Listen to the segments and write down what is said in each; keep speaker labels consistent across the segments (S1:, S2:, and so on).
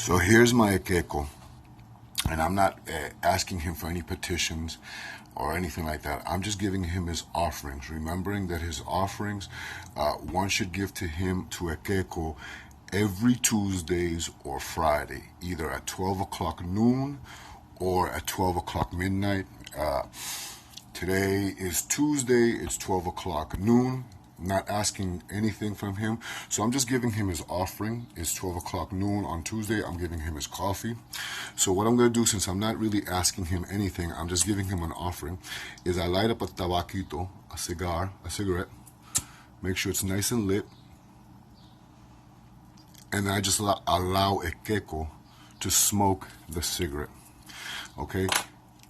S1: So here's my Ekeko, and I'm not asking him for any petitions or anything like that. I'm just giving him his offerings, remembering that his offerings, one should give to him, to Ekeko, every Tuesdays or Friday, either at 12 o'clock noon or at 12 o'clock midnight. Today is Tuesday, it's 12 o'clock noon. I'm not asking anything from him, so I'm just giving him his offering. It's 12 o'clock noon on Tuesday. I'm giving him his coffee. So what I'm going to do, since I'm not really asking him anything, I'm just giving him an offering, is I light up a tabaquito, a cigarette, make sure it's nice and lit, and then I just allow Ekeko to smoke the cigarette. Okay?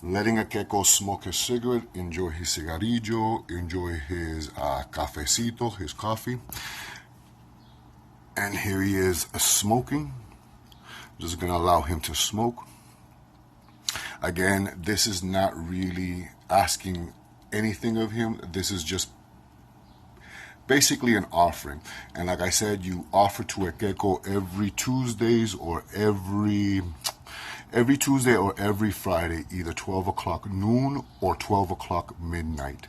S1: Letting Ekeko smoke his cigarette, enjoy his cigarrillo, enjoy his cafecito, his coffee. And here he is smoking. I'm just going to allow him to smoke. Again, this is not really asking anything of him. This is just basically an offering. And like I said, you offer to Ekeko every Tuesdays or every Tuesday or every Friday, either 12 o'clock noon or 12 o'clock midnight.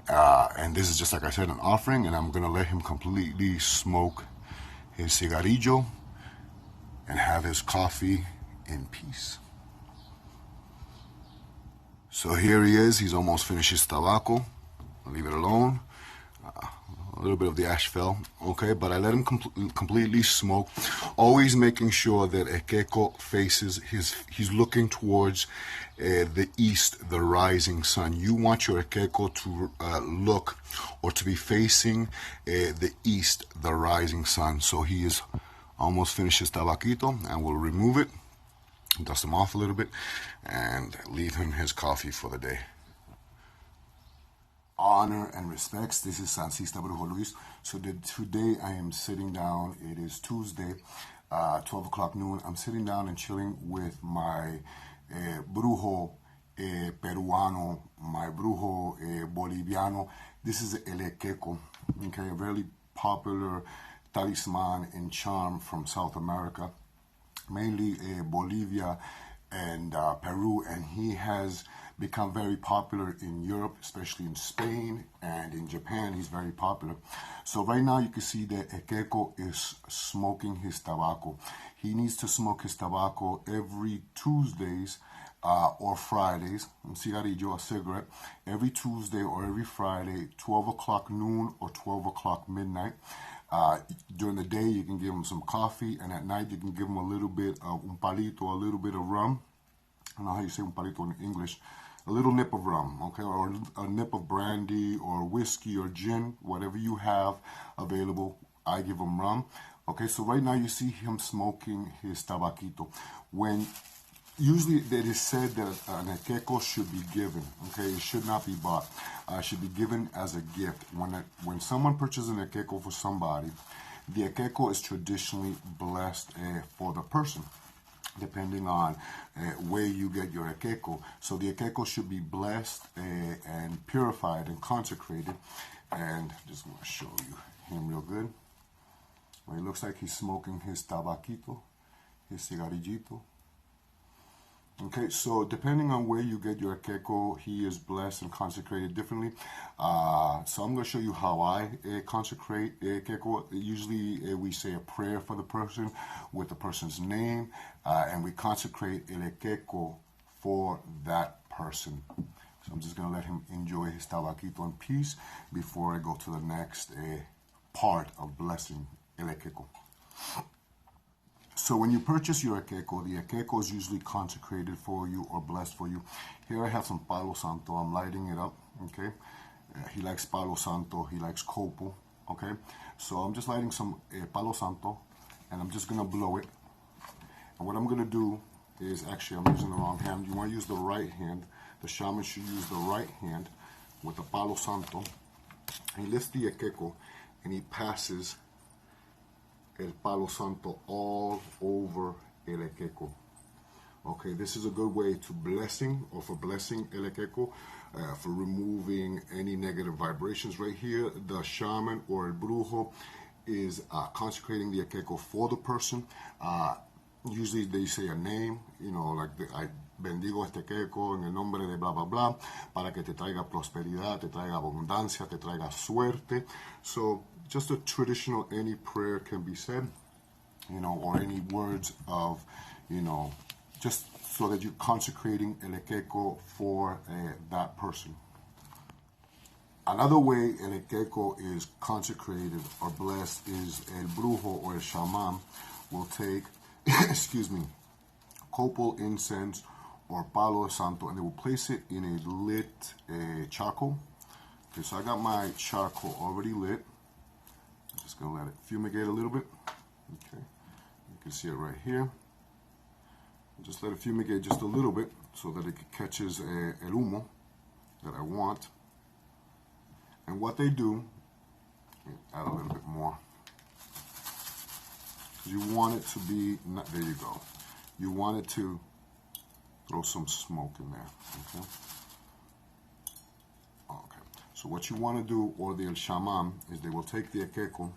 S1: And this is just, like I said, an offering, and I'm going to let him completely smoke his cigarrillo and have his coffee in peace. So here he is. He's almost finished his tabaco. I'll leave it alone. A little bit of the ash fell, okay, but I let him completely smoke, always making sure that Ekeko faces he's looking towards the east, the rising sun. You want your Ekeko to look or to be facing the east, the rising sun. So he is almost finished his tabaquito, and we'll remove it, dust him off a little bit, and leave him his coffee for the day. Honor and respects. This is Sancista Brujo Luis. So today I am sitting down. It is Tuesday, 12 o'clock noon. I'm sitting down and chilling with my brujo peruano, my brujo boliviano. This is El Ekeko, okay, a very popular talisman and charm from South America, mainly Bolivia and Peru, and he has become very popular in Europe, especially in Spain and in Japan. He's very popular. So right now you can see that Ekeko is smoking his tobacco. He needs to smoke his tobacco every Tuesdays or Fridays, un cigarrillo, a cigarette, every Tuesday or every Friday, 12 o'clock noon or 12 o'clock midnight. During the day, you can give him some coffee, and at night, you can give him a little bit of un palito, a little bit of rum. I don't know how you say un palito in English. A little nip of rum, okay, or a nip of brandy or whiskey or gin, whatever you have available. I give him rum. Okay, so right now you see him smoking his tabaquito. Usually it is said that an Ekeko should be given, okay, it should not be bought. It should be given as a gift. When someone purchases an Ekeko for somebody, the Ekeko is traditionally blessed for the person, depending on where you get your Ekeko. So the Ekeko should be blessed and purified and consecrated. And just want to show you him real good. Well, it looks like he's smoking his tabaquito, his cigarillito. Okay, so depending on where you get your Ekeko, he is blessed and consecrated differently. So I'm going to show you how I consecrate Ekeko. Usually we say a prayer for the person with the person's name, and we consecrate El Ekeko for that person. So I'm just going to let him enjoy his tabaquito in peace before I go to the next part of blessing El Ekeko. So when you purchase your Ekeko, the Ekeko is usually consecrated for you or blessed for you. Here I have some Palo Santo. I'm lighting it up, okay? He likes Palo Santo. He likes Copo, okay? So I'm just lighting some Palo Santo, and I'm just going to blow it. And what I'm going to do is, actually, I'm using the wrong hand. You want to use the right hand. The shaman should use the right hand with the Palo Santo. And he lifts the Ekeko, and he passes El Palo Santo all over El Ekeko. Okay, this is a good way to blessing or for blessing El Ekeko, for removing any negative vibrations. Right here, the shaman or El Brujo is consecrating the Ekeko for the person. Usually they say a name, you know, like I bendigo este Ekeko en el nombre de blah, blah, blah, para que te traiga prosperidad, te traiga abundancia, te traiga suerte. So just a traditional, any prayer can be said, you know, or any words of, you know, just so that you're consecrating el Ekeko for that person. Another way el Ekeko is consecrated or blessed is el brujo or el shaman will take, excuse me, copal incense or palo santo, and they will place it in a lit charcoal. Okay, so I got my charcoal already lit. I'm just gonna let it fumigate a little bit. Okay, you can see it right here. Just let it fumigate just a little bit so that it catches el humo that I want. And what they do, add a little bit more. You want it to be, there you go. You want it to throw some smoke in there, okay? Okay, so what you want to do, or the El Shaman, is they will take the Ekeko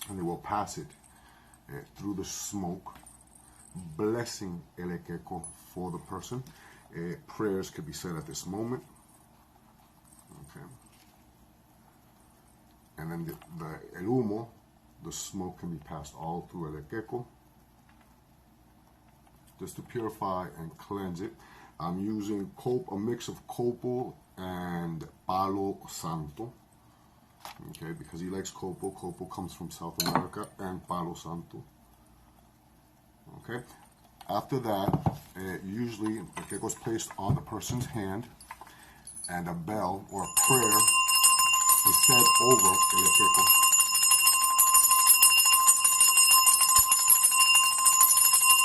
S1: and they will pass it through the smoke, blessing El Ekeko for the person. Prayers could be said at this moment, okay? And then the El Humo, the smoke can be passed all through El Ekeko, just to purify and cleanse it. I'm using a mix of copal and palo santo, okay, because he likes copal. Copal comes from South America, and palo santo, okay. After that, usually the Ekeko is placed on the person's hand, and a bell or a prayer is said over El Ekeko.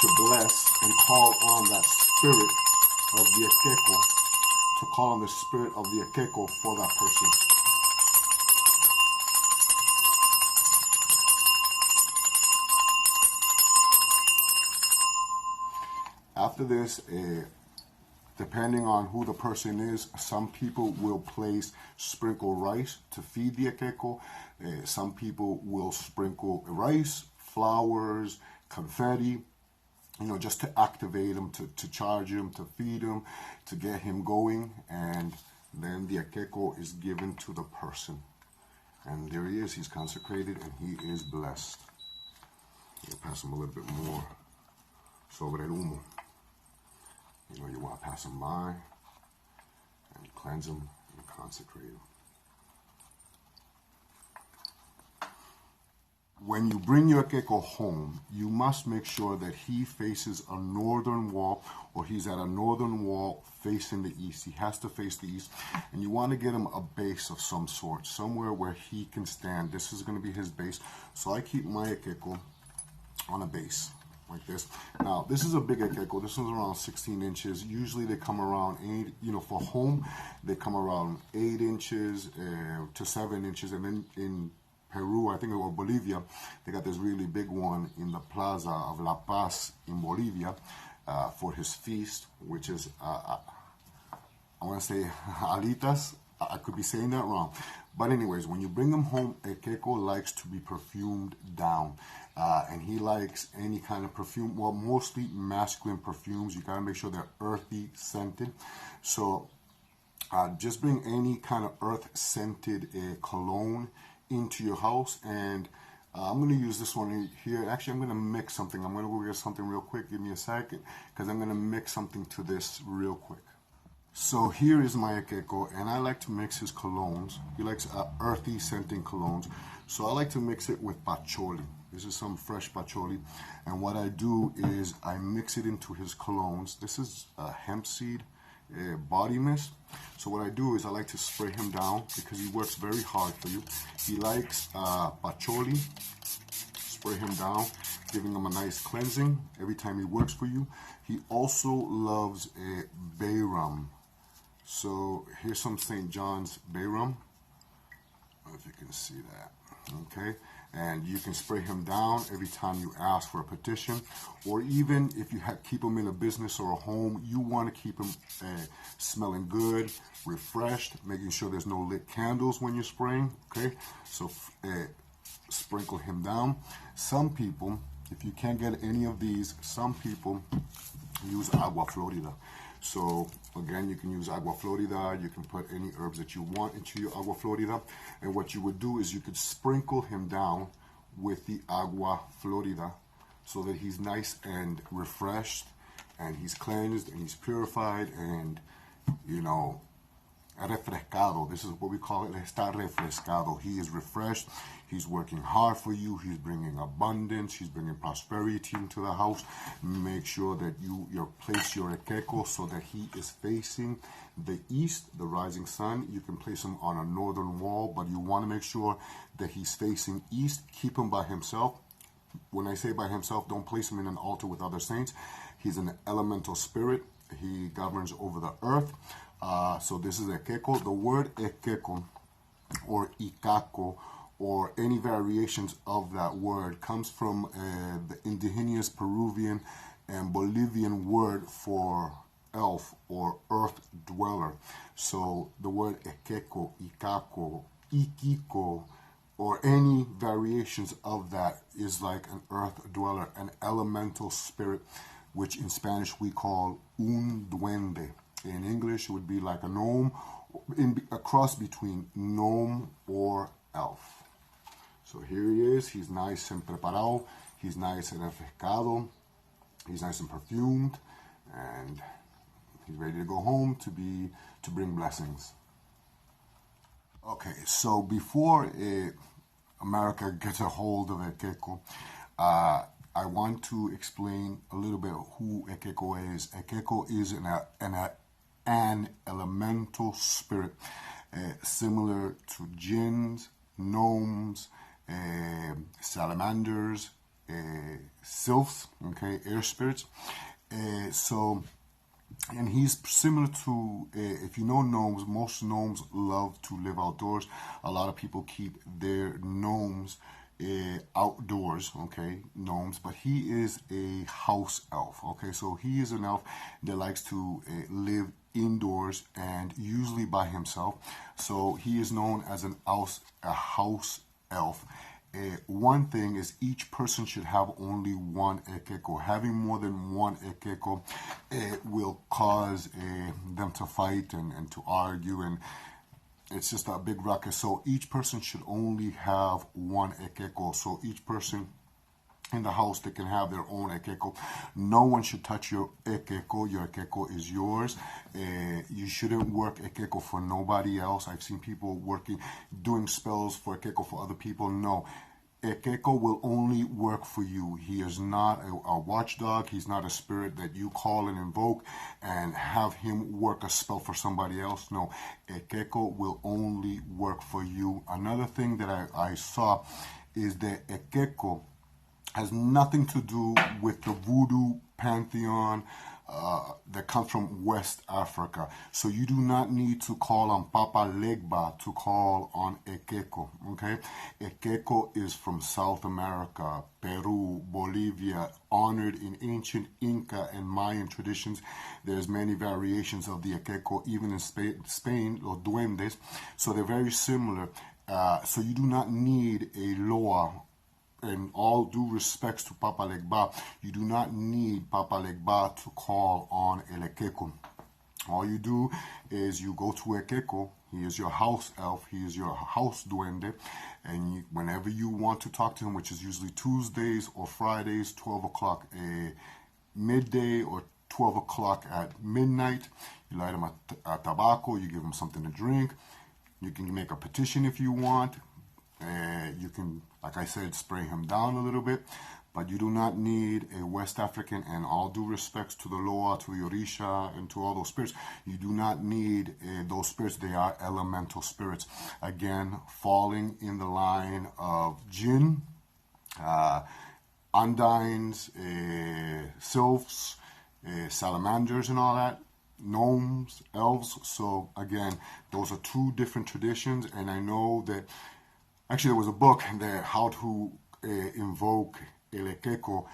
S1: To bless and call on that spirit of the Ekeko, to call on the spirit of the Ekeko for that person. After this, depending on who the person is, some people will sprinkle rice to feed the Ekeko. Some people will sprinkle rice, flowers, confetti, you know, just to activate him, to charge him, to feed him, to get him going. And then the Ekeko is given to the person. And there he is, he's consecrated and he is blessed. You'll pass him a little bit more sobre el humo. You know, you want to pass him by and cleanse him and consecrate him. When you bring your Ekeko home, you must make sure that he faces a northern wall, or he's at a northern wall facing the east. He has to face the east, and you want to get him a base of some sort, somewhere where he can stand. This is going to be his base. So I keep my Ekeko on a base like this. Now, this is a big Ekeko. This one's around 16 inches. Usually they come around 8, you know, for home, they come around 8 inches to 7 inches, and then in Peru, I think, or Bolivia, they got this really big one in the Plaza of La Paz in Bolivia for his feast, which is, I want to say alitas. I could be saying that wrong. But anyways, when you bring him home, Ekeko likes to be perfumed down. And he likes any kind of perfume, well, mostly masculine perfumes. You got to make sure they're earthy scented. So just bring any kind of earth scented cologne into your house, and I'm going to use this one here. Actually, I'm going to mix something. I'm going to go get something real quick. Give me a second, because I'm going to mix something to this real quick. So here is my Ekeko, and I like to mix his colognes. He likes earthy scenting colognes, so I like to mix it with patchouli. This is some fresh patchouli, and what I do is I mix it into his colognes. This is hemp seed body mist. So what I do is I like to spray him down because he works very hard for you. He likes patchouli. Spray him down, giving him a nice cleansing every time he works for you. He also loves bay rum. So here's some St. John's bay rum. I don't know if you can see that. Okay, and you can spray him down every time you ask for a petition, or even if you keep him in a business or a home, you want to keep him smelling good, refreshed, making sure there's no lit candles when you're spraying. Okay, so sprinkle him down. Some people If you can't get any of these, some people use agua florida. So again, you can use agua florida. You can put any herbs that you want into your agua florida. And what you would do is you could sprinkle him down with the agua florida so that he's nice and refreshed and he's cleansed and he's purified and, you know, refrescado. This is what we call it. Está refrescado. He is refreshed. He's working hard for you. He's bringing abundance. He's bringing prosperity into the house. Make sure that you place your Ekeko so that he is facing the east, the rising sun. You can place him on a northern wall, but you want to make sure that he's facing east. Keep him by himself. When I say by himself, don't place him in an altar with other saints. He's an elemental spirit. He governs over the earth. So this is Ekeko. The word Ekeko or Ikako or any variations of that word comes from the indigenous Peruvian and Bolivian word for elf or earth dweller. So the word Ekeko, Ikako, Ikiko, or any variations of that is like an earth dweller, an elemental spirit, which in Spanish we call un duende. In English, it would be like a gnome, a cross between gnome or elf. So here he is. He's nice and preparado. He's nice and refrescado. He's nice and perfumed, and he's ready to go home to bring blessings. Okay, so before America gets a hold of Ekeko, I want to explain a little bit who Ekeko is. Ekeko is an elemental spirit similar to jinns, gnomes, salamanders, sylphs, okay, air spirits. And he's similar to, if you know gnomes, most gnomes love to live outdoors. A lot of people keep their gnomes outdoors, okay, gnomes, but he is a house elf, okay, so he is an elf that likes to live indoors and usually by himself. So he is known as a house elf. One thing is each person should have only one Ekeko. Having more than one Ekeko will cause them to fight and to argue, and it's just a big ruckus. So each person should only have one Ekeko. So each person in the house, they can have their own Ekeko. No one should touch your Ekeko. Your Ekeko is yours. You shouldn't work Ekeko for nobody else. I've seen people doing spells for Ekeko for other people. No. Ekeko will only work for you. He is not a watchdog. He's not a spirit that you call and invoke and have him work a spell for somebody else. No, Ekeko will only work for you. Another thing that I saw is that Ekeko has nothing to do with the voodoo pantheon that comes from West Africa. So you do not need to call on Papa Legba to call on Ekeko, okay? Ekeko is from South America, Peru, Bolivia, honored in ancient Inca and Mayan traditions. There's many variations of the Ekeko, even in Spain, los duendes. So they're very similar. So you do not need a loa. In all due respects to Papa Legba, you do not need Papa Legba to call on El Ekeko. All you do is you go to Ekeko. He is your house elf. He is your house duende. And whenever you want to talk to him, which is usually Tuesdays or Fridays, 12 o'clock midday or 12 o'clock at midnight, you light him a tobacco, you give him something to drink. You can make a petition if you want. You can, like I said, spray him down a little bit, but you do not need a West African, and all due respects to the Loa, to the Orisha, and to all those spirits, you do not need those spirits. They are elemental spirits. Again, falling in the line of jinn, undines, sylphs, salamanders and all that, gnomes, elves. So again, those are two different traditions, and I know that actually, there was a book there, how to invoke El Ekeko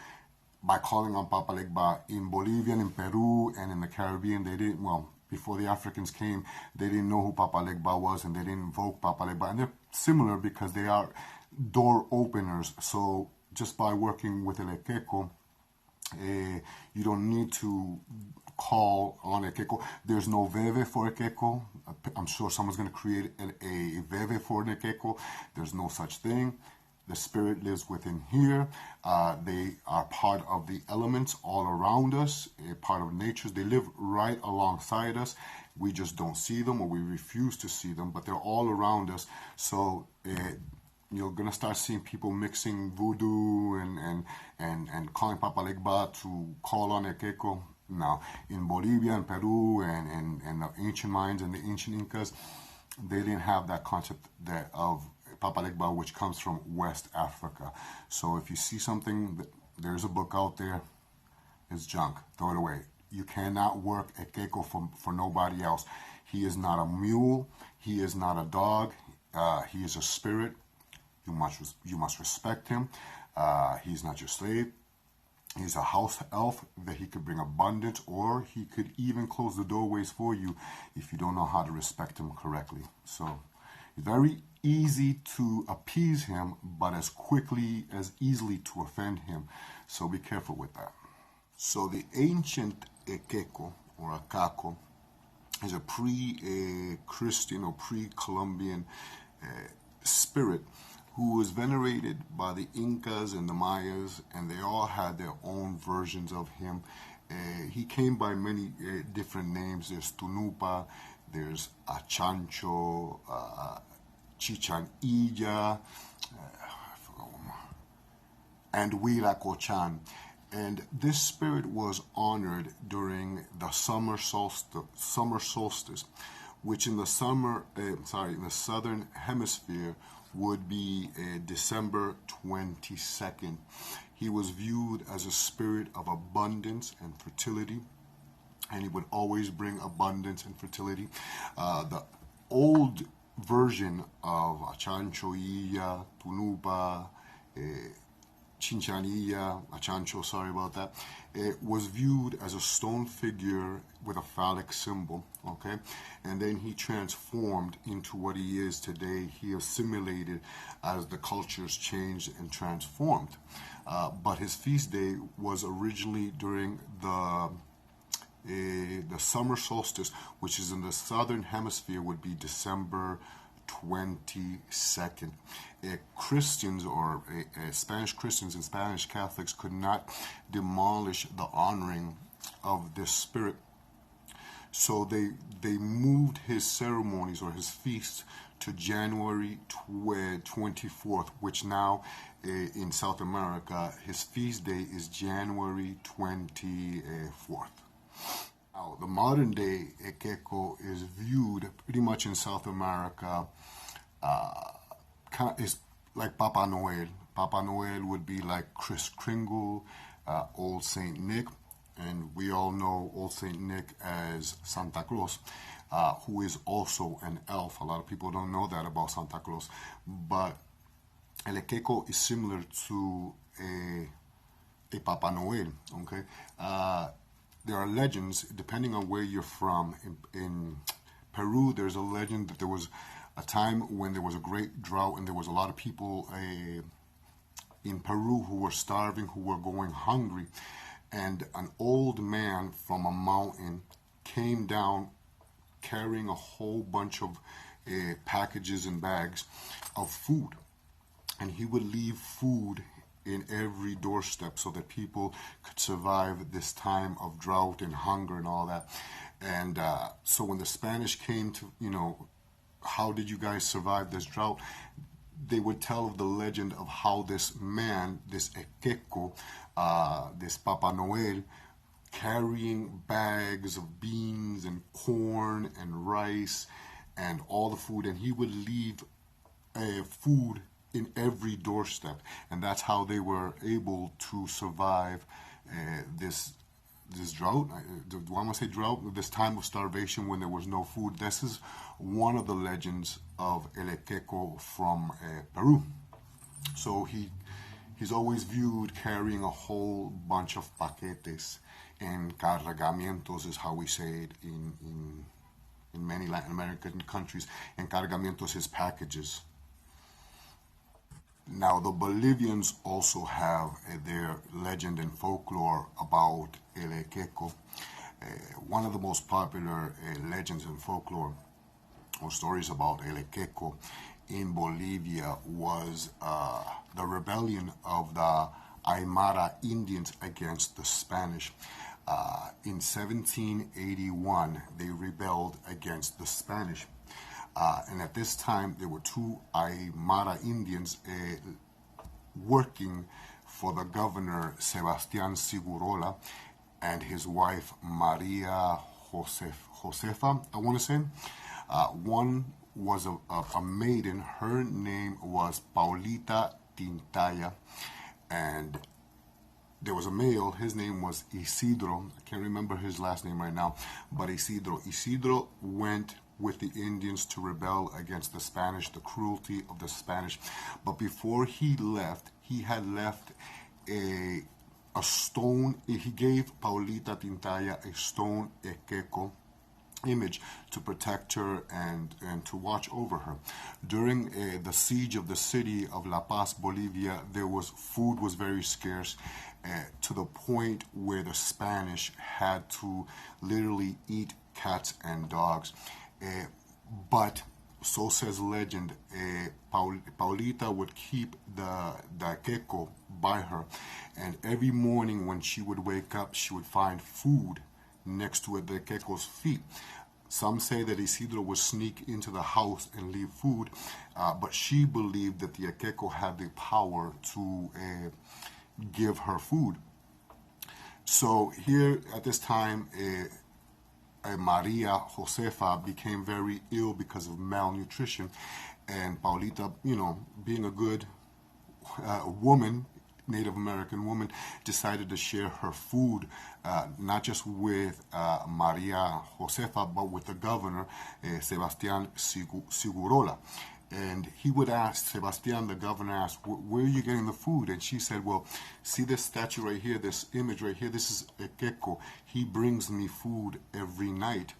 S1: by calling on Papa Legba. In Bolivia, in Peru, and in the Caribbean, they didn't, well, before the Africans came, they didn't know who Papa Legba was, and they didn't invoke Papa Legba. And they're similar because they are door openers. So just by working with el Ekeko, you don't need to call on Ekeko. There's no veve for Ekeko. I'm sure someone's going to create a veve for an Ekeko. There's no such thing. The spirit lives within here. They are part of the elements all around us, a part of nature. They live right alongside us. We just don't see them, or we refuse to see them, but they're all around us. So you're going to start seeing people mixing voodoo and calling Papa Legba to call on Ekeko. Now, in Bolivia and Peru and the ancient Mayans and the ancient Incas, they didn't have that concept of Papa Legba, which comes from West Africa. So if you see something, there's a book out there, it's junk, throw it away. You cannot work Ekeko for nobody else. He is not a mule. He is not a dog. He is a spirit. You must respect him. He's not your slave. He's a house elf that he could bring abundance, or he could even close the doorways for you if you don't know how to respect him correctly. So it's very easy to appease him, but as easily to offend him. So be careful with that. So the ancient Ekeko or Akako is a pre-Christian or pre-Columbian spirit who was venerated by the Incas and the Mayas, and they all had their own versions of him. He came by many different names. There's Tunupa, there's Achancho, Chichanilla, and Huiracochan. And this spirit was honored during the summer solstice, which in the southern hemisphere would be December 22nd. He was viewed as a spirit of abundance and fertility, and he would always bring abundance and fertility. The old version of Achanchoilla, Tunupa, Chinchanilla, Achancho, sorry about that, was viewed as a stone figure with a phallic symbol, okay? And then he transformed into what he is today. He assimilated as the cultures changed and transformed. But his feast day was originally during the summer solstice, which is in the southern hemisphere, would be December 22nd. Christians or Spanish Christians and Spanish Catholics could not demolish the honoring of this spirit. So they moved his ceremonies or his feasts to January 24th, which now in South America, his feast day is January 24th. Now, the modern day Ekeko is viewed pretty much in South America is like Papa Noel. Papa Noel would be like Kris Kringle, Old Saint Nick, and we all know Old Saint Nick as Santa Claus, who is also an elf. A lot of people don't know that about Santa Claus, but el Ekeko is similar to a Papa Noel, okay? There are legends, depending on where you're from. In Peru, there's a legend that there was a time when there was a great drought and there was a lot of people in Peru who were starving, who were going hungry. And an old man from a mountain came down carrying a whole bunch of packages and bags of food. And he would leave food in every doorstep so that people could survive this time of drought and hunger and all that. And so when the Spanish came to, how did you guys survive this drought? They would tell of the legend of how this man, this Ekeko, this Papa Noel, carrying bags of beans and corn and rice and all the food, and he would leave food in every doorstep, and that's how they were able to survive this drought. Do I want to say drought? This time of starvation when there was no food. This is one of the legends of el Ekeko from Peru. So he's always viewed carrying a whole bunch of paquetes, and cargamientos is how we say it in many Latin American countries, and cargamientos is packages. Now, the Bolivians also have their legend and folklore about El Ekeko. One of the most popular legends and folklore or stories about El Ekeko in Bolivia was the rebellion of the Aymara Indians against the Spanish. In 1781, they rebelled against the Spanish. And at this time, there were two Aymara Indians working for the governor Sebastián Segurola and his wife Maria Josefa, I want to say. One was a maiden. Her name was Paulita Tintaya. And there was a male. His name was Isidro. I can't remember his last name right now, but Isidro. Isidro went with the Indians to rebel against the Spanish, the cruelty of the Spanish. But before he left, he had left a stone. He gave Paulita Tintaya a stone Ekeko image to protect her and to watch over her. During the siege of the city of La Paz, Bolivia, food was very scarce, to the point where the Spanish had to literally eat cats and dogs. But so says legend, Paulita would keep the Ekeko by her, and every morning when she would wake up, she would find food next to the Ekeko's feet. Some say that Isidro would sneak into the house and leave food, but she believed that the Ekeko had the power to give her food. So here at this time, Maria Josefa became very ill because of malnutrition, and Paulita, being a good woman, Native American woman, decided to share her food, not just with Maria Josefa, but with the governor, Sebastián Segurola. And he would ask, Sebastián, the governor asked, where are you getting the food? And she said, well, see this statue right here, this image right here, this is Ekeko. He brings me food every night.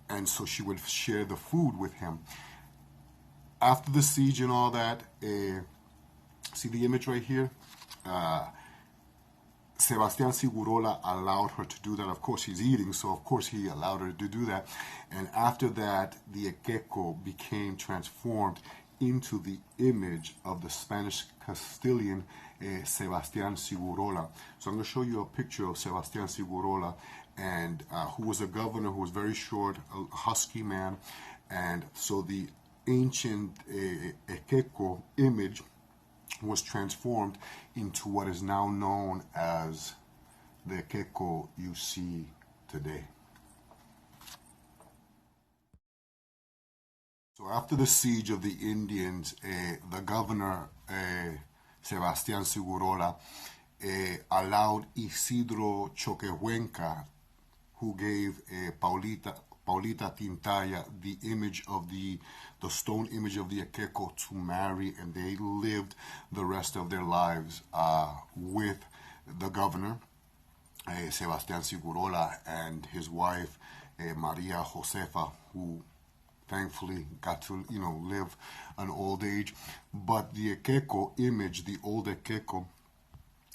S1: And so she would share the food with him. After the siege and all that, see the image right here? Sebastián Segurola allowed her to do that. Of course, he's eating, so of course he allowed her to do that. And after that, the Ekeko became transformed into the image of the Spanish Castilian Sebastián Segurola. So I'm going to show you a picture of Sebastián Segurola, and who was a governor who was very short, a husky man. And so the ancient Ekeko image was transformed into what is now known as the Ekeko you see today. So after the siege of the Indians, the governor, Sebastián Segurola, allowed Isidro Choquehuenca, who gave Paulita Tintaya the image of the stone image of the Ekeko, to marry, and they lived the rest of their lives with the governor, Sebastián Segurola, and his wife, Maria Josefa, who thankfully got to live an old age. But the Ekeko image, the old Ekeko,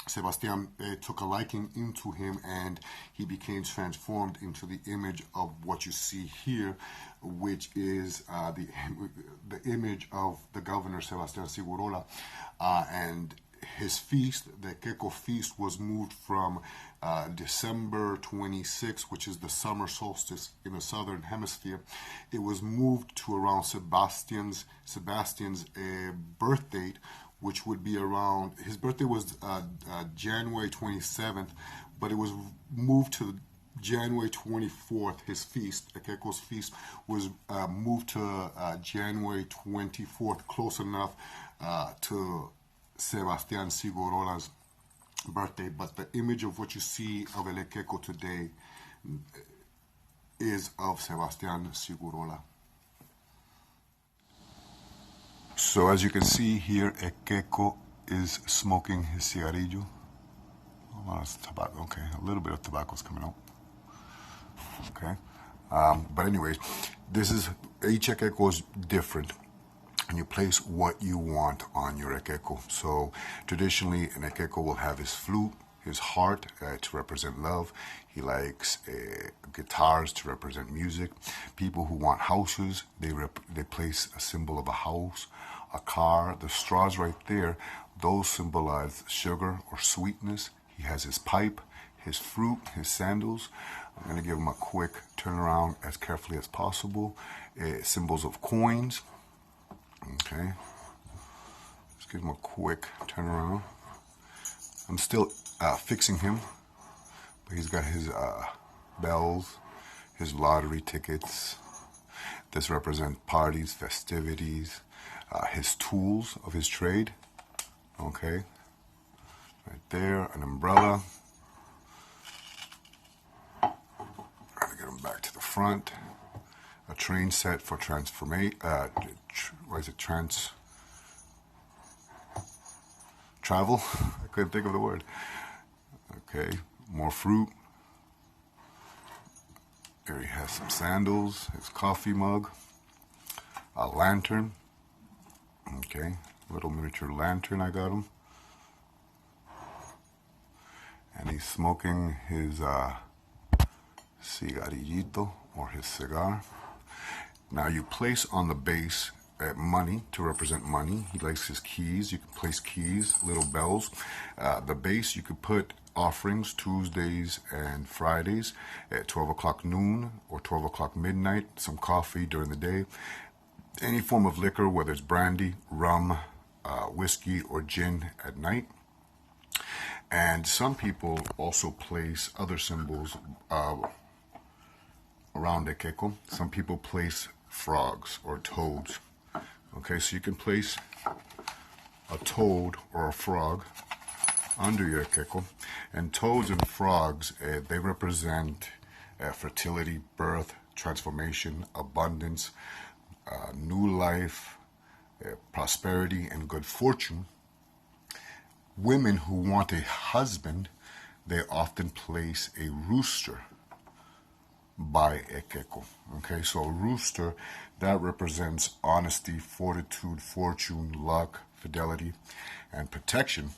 S1: Sebastián took a liking into him, and he became transformed into the image of what you see here, which is the image of the governor Sebastián Segurola. And his feast, the Ekeko feast, was moved from December 26, which is the summer solstice in the southern hemisphere. It was moved to around Sebastian's birth date, which would be around, his birthday was January 27th, but it was moved to January 24th. His feast, Ekeko's feast, was moved to January 24th, close enough to Sebastián Segurola's birthday. But the image of what you see of El Ekeko today is of Sebastián Segurola. So as you can see here, Ekeko is smoking his cigarillo. Oh, that's tobacco. Okay, a little bit of tobacco is coming out. Okay, but anyways, this is each Ekeko is different. and you place what you want on your Ekeko. So traditionally, an Ekeko will have his flute, his heart to represent love. He likes guitars to represent music. People who want houses, they place a symbol of a house, a car. The straws right there, those symbolize sugar or sweetness. He has his pipe, his fruit, his sandals. I'm going to give him a quick turnaround as carefully as possible. Symbols of coins. Okay. Let's give him a quick turnaround. I'm still fixing him, but he's got his bells, his lottery tickets. This represents parties, festivities, his tools of his trade. Okay, right there, an umbrella. Trying to get him back to the front. A train set for transformation. Travel? I couldn't think of the word. Okay, more fruit. There he has some sandals, his coffee mug, a lantern. Okay, little miniature lantern I got him. And he's smoking his cigarillito or his cigar. Now you place on the base money to represent money. He likes his keys. You can place keys, little bells. The base, you could put offerings Tuesdays and Fridays at 12 o'clock noon or 12 o'clock midnight, some coffee during the day. Any form of liquor, whether it's brandy, rum, whiskey, or gin at night. And some people also place other symbols around Ekeko. Some people place frogs or toads. Okay, so you can place a toad or a frog under your Ekeko. And toads and frogs, they represent fertility, birth, transformation, abundance, new life, prosperity, and good fortune. Women who want a husband, they often place a rooster by Ekeko. Okay, so a rooster, that represents honesty, fortitude, fortune, luck, fidelity, and protection.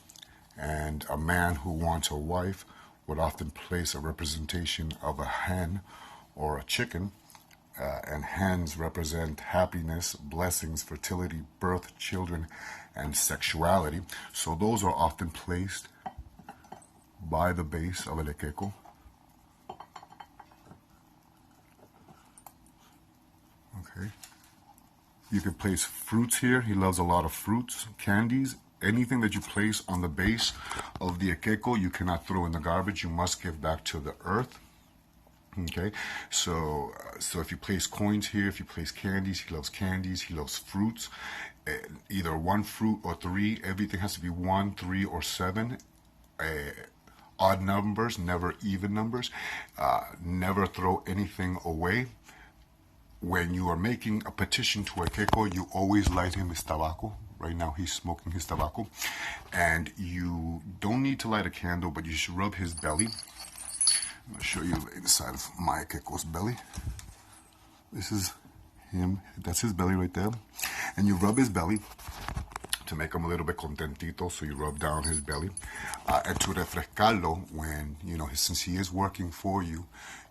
S1: And a man who wants a wife would often place a representation of a hen or a chicken. And hens represent happiness, blessings, fertility, birth, children, and sexuality. So those are often placed by the base of el Ekeko. Okay. You can place fruits here. He loves a lot of fruits, candies. Anything that you place on the base of the Ekeko, you cannot throw in the garbage. You must give back to the earth. Okay, so if you place coins here, if you place candies, he loves fruits, either one fruit or three. Everything has to be 1, 3, or 7. Odd numbers, never even numbers. Never throw anything away. When you are making a petition to Ekeko, you always light him his tobacco. Right now he's smoking his tobacco. And you don't need to light a candle, but you should rub his belly. I'm going to show you inside of my Ekeko's belly. This is him. That's his belly right there. And you rub his belly to make him a little bit contentito. So you rub down his belly. And to refrescarlo, when, since he is working for you,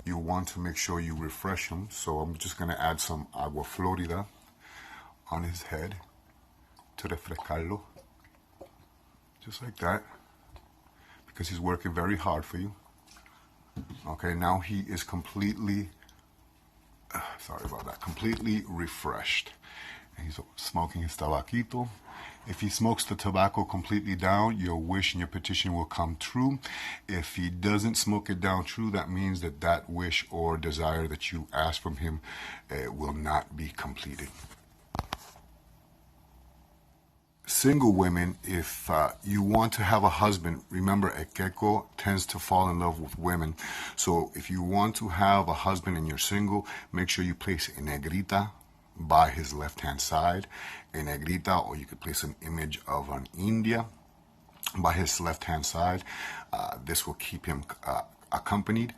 S1: you want to make sure you refresh him. So I'm just going to add some agua florida on his head to refrescarlo. Just like that. Because he's working very hard for you. Okay, now he is completely, completely refreshed. And he's smoking his tabaquito. If he smokes the tobacco completely down, your wish and your petition will come true. If he doesn't smoke it down true, that means that wish or desire that you ask from him will not be completed. Single women, if you want to have a husband, remember Ekeko tends to fall in love with women. So if you want to have a husband and you're single, make sure you place a negrita by his left-hand side. A negrita, or you could place an image of an India by his left-hand side. This will keep him accompanied.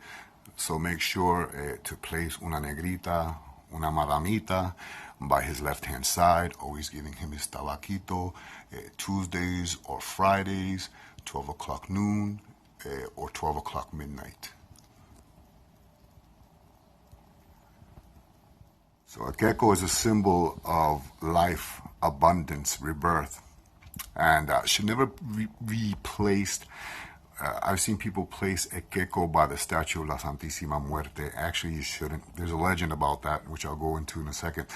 S1: So make sure to place una negrita, una madamita, by his left-hand side, always giving him his tabaquito, Tuesdays or Fridays, 12 o'clock noon, or 12 o'clock midnight. So Ekeko is a symbol of life, abundance, rebirth, and should never be placed. I've seen people place Ekeko by the statue of La Santísima Muerte. Actually, you shouldn't. There's a legend about that, which I'll go into in a second.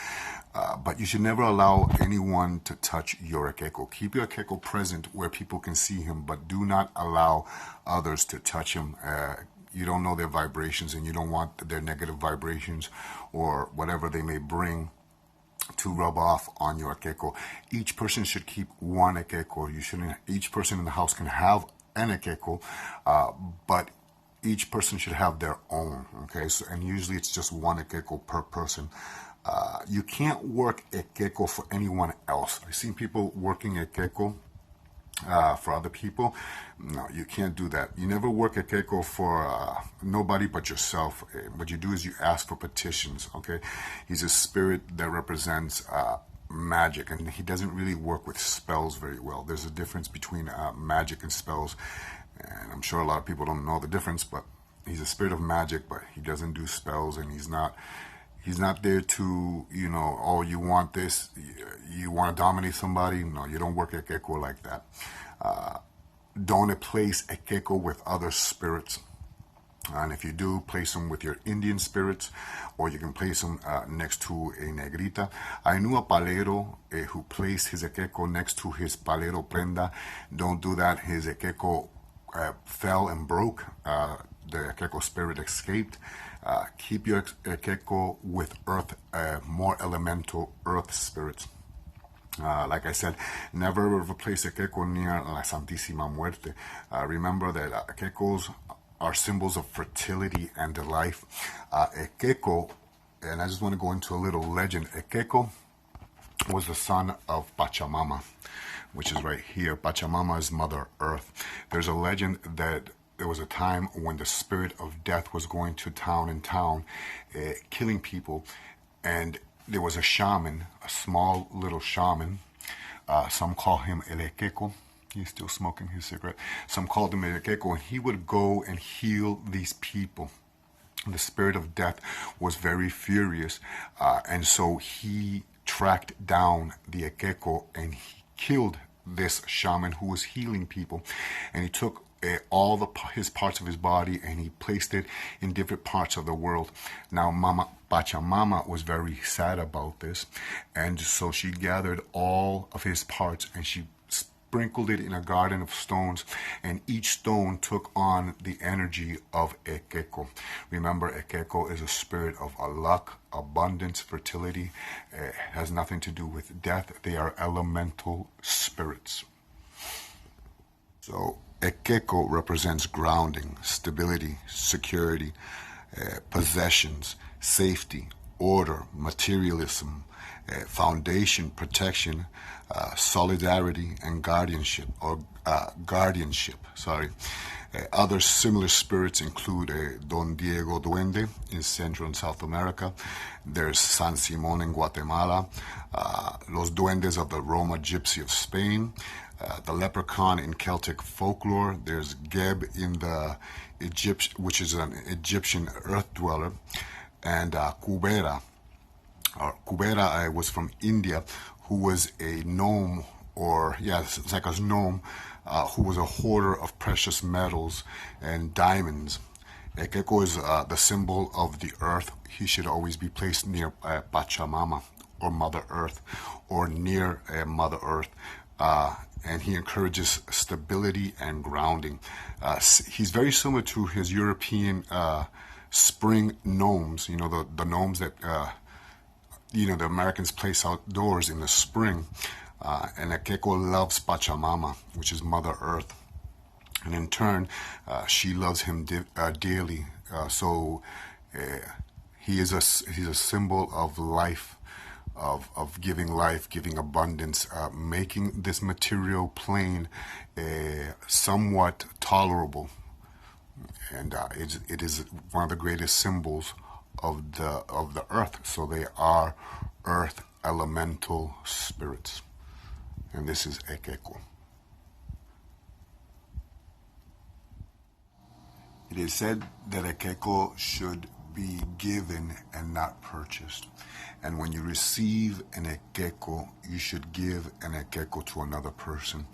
S1: But you should never allow anyone to touch your Ekeko. Keep your Ekeko present where people can see him, but do not allow others to touch him. You don't know their vibrations, and you don't want their negative vibrations or whatever they may bring to rub off on your Ekeko. Each person should keep one Ekeko. You shouldn't. Each person in the house can have an Ekeko, but each person should have their own. Okay, so and usually it's just one Ekeko per person. You can't work Ekeko for anyone else. I've seen people working Ekeko for other people. No, you can't do that. You never work Ekeko for nobody but yourself. What you do is you ask for petitions. Okay, he's a spirit that represents magic, and he doesn't really work with spells very well. There's a difference between magic and spells, and I'm sure a lot of people don't know the difference, but he's a spirit of magic, but he doesn't do spells, and he's not there to, oh, you want this, you want to dominate somebody. No, you don't work Ekeko like that. Don't place Ekeko with other spirits. And if you do, place them with your Indian spirits, or you can place them next to a negrita. I knew a palero who placed his Ekeko next to his palero prenda. Don't do that. His Ekeko fell and broke. The Ekeko spirit escaped. Keep your Ekeko with earth, more elemental earth spirits. Like I said, never replace Ekeko near La Santísima Muerte. Remember that Ekekos are symbols of fertility and life. Ekeko, and I just want to go into a little legend. Ekeko was the son of Pachamama, which is right here. Pachamama is Mother Earth. There's a legend that there was a time when the spirit of death was going to town and town, killing people, and there was a shaman, a small little shaman. Some call him El Ekeko. He's still smoking his cigarette. Some called him Ekeko, and he would go and heal these people. The spirit of death was very furious, and so he tracked down the Ekeko, and he killed this shaman who was healing people. And he took all his parts of his body, and he placed it in different parts of the world. Now, Mama Pachamama was very sad about this, and so she gathered all of his parts, and she sprinkled it in a garden of stones, and each stone took on the energy of Ekeko. Remember, Ekeko is a spirit of luck, abundance, fertility. It has nothing to do with death. They are elemental spirits. So Ekeko represents grounding, stability, security, possessions, safety, order, materialism, foundation, protection, solidarity, and guardianship. Other similar spirits include Don Diego Duende in Central and South America. There's San Simón in Guatemala, Los Duendes of the Roma Gypsy of Spain, the leprechaun in Celtic folklore. There's Geb in the which is an Egyptian earth dweller, and Kubera. Kubera was from India, who was a gnome, it's like a gnome, who was a hoarder of precious metals and diamonds. Ekeko is the symbol of the earth. He should always be placed near Pachamama, or Mother Earth, or near Mother Earth. And he encourages stability and grounding. He's very similar to his European spring gnomes, the gnomes that the Americans place outdoors in the spring. And Ekeko loves Pachamama, which is Mother Earth. And in turn, she loves him dearly. So he's a symbol of life, of giving life, giving abundance, making this material plane somewhat tolerable. And it is one of the greatest symbols of the earth. So they are earth elemental spirits. And this is Ekeko. It is said that Ekeko should be given and not purchased. And when you receive an Ekeko, you should give an Ekeko to another person.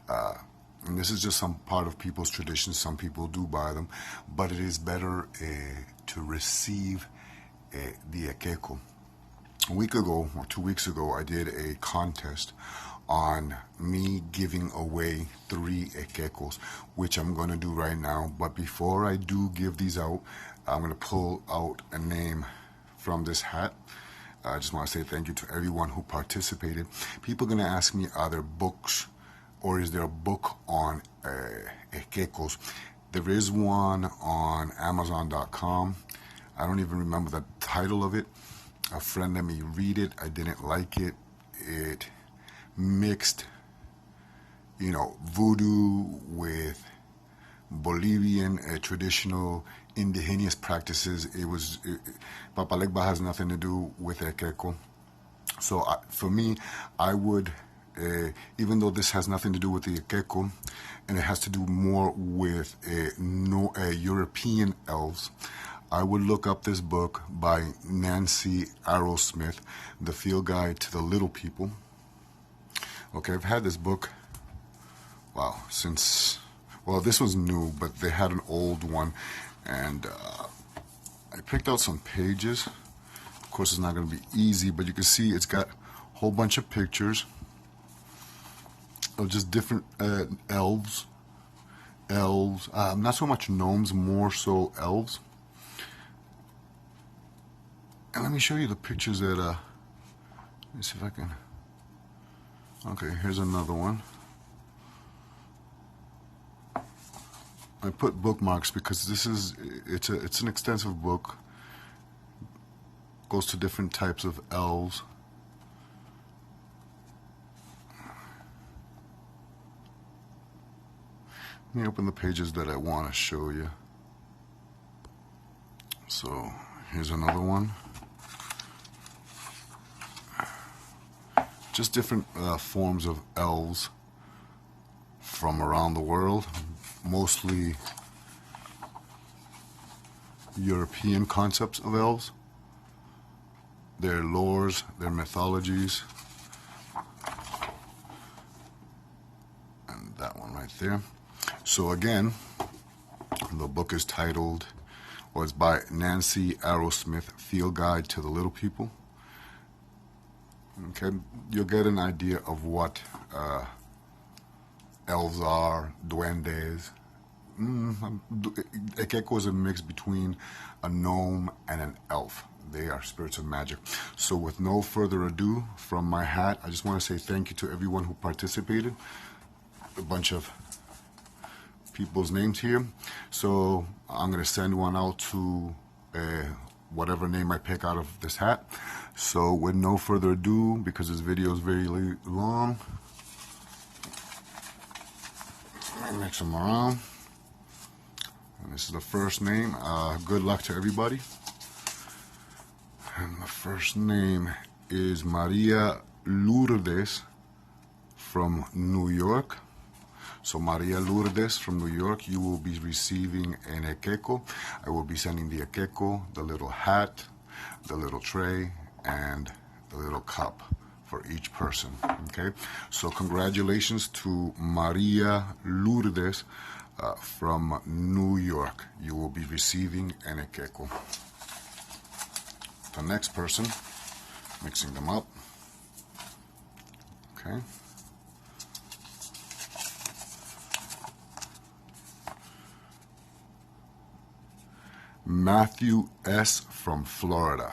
S1: And this is just some part of people's traditions. Some people do buy them, but it is better to receive the Ekeko. A week ago or 2 weeks ago, I did a contest on me giving away 3 Ekekos, which I'm going to do right now. But before I do give these out, I'm going to pull out a name from this hat. I just want to say thank you to everyone who participated. People are going to ask me, are there books or is there a book on Ekekos? There is one on Amazon.com. I don't even remember the title of it. A friend let me read it. I didn't like it. It mixed, voodoo with Bolivian traditional indigenous practices. Papalegba has nothing to do with Ekeko. So for me, I would, even though this has nothing to do with the Ekeko, and it has to do more with European elves, I would look up this book by Nancy Arrowsmith, The Field Guide to the Little People. Okay, I've had this book, this was new, but they had an old one, and I picked out some pages. Of course, it's not going to be easy, but you can see it's got a whole bunch of pictures of just different elves, not so much gnomes, more so elves. And let me show you the pictures that, let me see if I can, okay, here's another one. I put bookmarks because it's an extensive book. Goes to different types of elves. Let me open the pages that I want to show you. So here's another one. Just different forms of elves from around the world, mostly European concepts of elves, their lores, their mythologies, and that one right there. So again, the book is titled, it's by Nancy Arrowsmith, Field Guide to the Little People. Okay, you'll get an idea of what elves are, duendes. Ekeko is a mix between a gnome and an elf. They are spirits of magic. So with no further ado, from my hat, I just want to say thank you to everyone who participated. A bunch of people's names here. So I'm going to send one out to whatever name I pick out of this hat. So with no further ado, because this video is very long, I mix them around. And this is the first name. Good luck to everybody. And the first name is Maria Lourdes from New York. So Maria Lourdes from New York, you will be receiving an Ekeko. I will be sending the Ekeko, the little hat, the little tray, and the little cup for each person. Okay, so congratulations to Maria Lourdes from New York. You will be receiving an Ekeko. The next person, mixing them up. Okay. Matthew S. from Florida.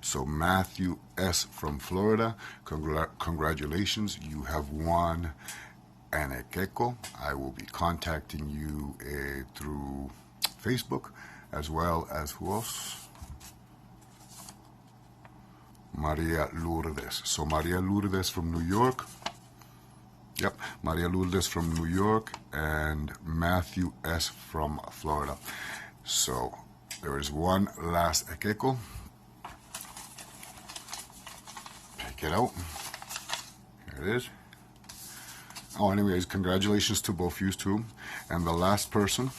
S1: So Matthew S. from Florida, congratulations, you have won an Ekeko. I will be contacting you through Facebook, as well as who else? Maria Lourdes. So Maria Lourdes from New York. Yep, Maria Lourdes from New York and Matthew S. from Florida. So there is one last Ekeko. Pick take it out. Here it is. Oh, anyways, congratulations to both you two. And the last person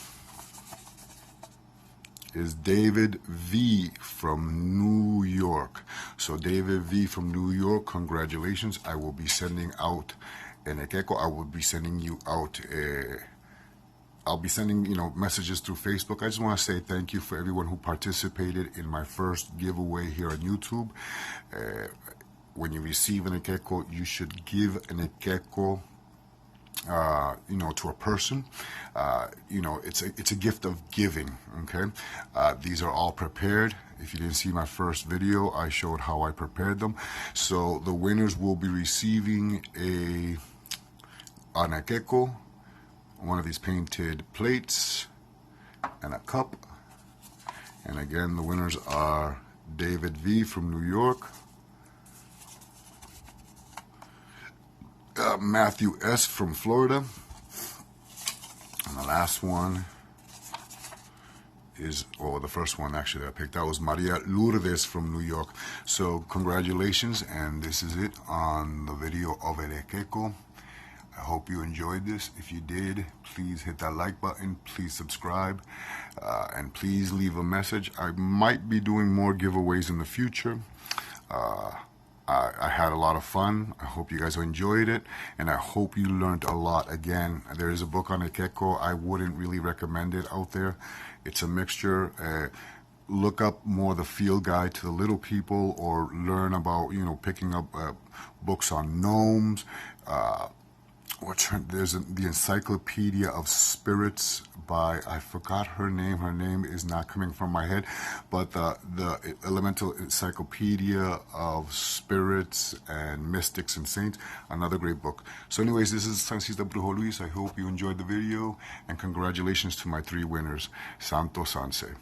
S1: is David V from New York. So David V from New York, congratulations. I will be sending out an Ekeko. I will be sending you out I'll be sending, messages through Facebook. I just want to say thank you for everyone who participated in my first giveaway here on YouTube. When you receive an Ekeko, you should give an Ekeko to a person. It's a gift of giving, okay? These are all prepared. If you didn't see my first video, I showed how I prepared them. So the winners will be receiving an Ekeko, one of these painted plates, and a cup. And again, the winners are David V from New York, Matthew S from Florida, and the last one is, the first one actually that I picked out was Maria Lourdes from New York. So congratulations, and this is it on the video of El Ekeko. I hope you enjoyed this. If you did, please hit that like button, please subscribe, and please leave a message. I might be doing more giveaways in the future. I had a lot of fun. I hope you guys enjoyed it, and I hope you learned a lot. Again, there is a book on Ekeko. I wouldn't really recommend it out there. It's a mixture. Look up more the field guide to the little people, or learn about, picking up books on gnomes. There's the Encyclopedia of Spirits by, I forgot her name. Her name is not coming from my head, but the Elemental Encyclopedia of Spirits and Mystics and Saints, another great book. So anyways, this is Sancista Brujo Luis. I hope you enjoyed the video, and congratulations to my 3 winners. Santo Sanse.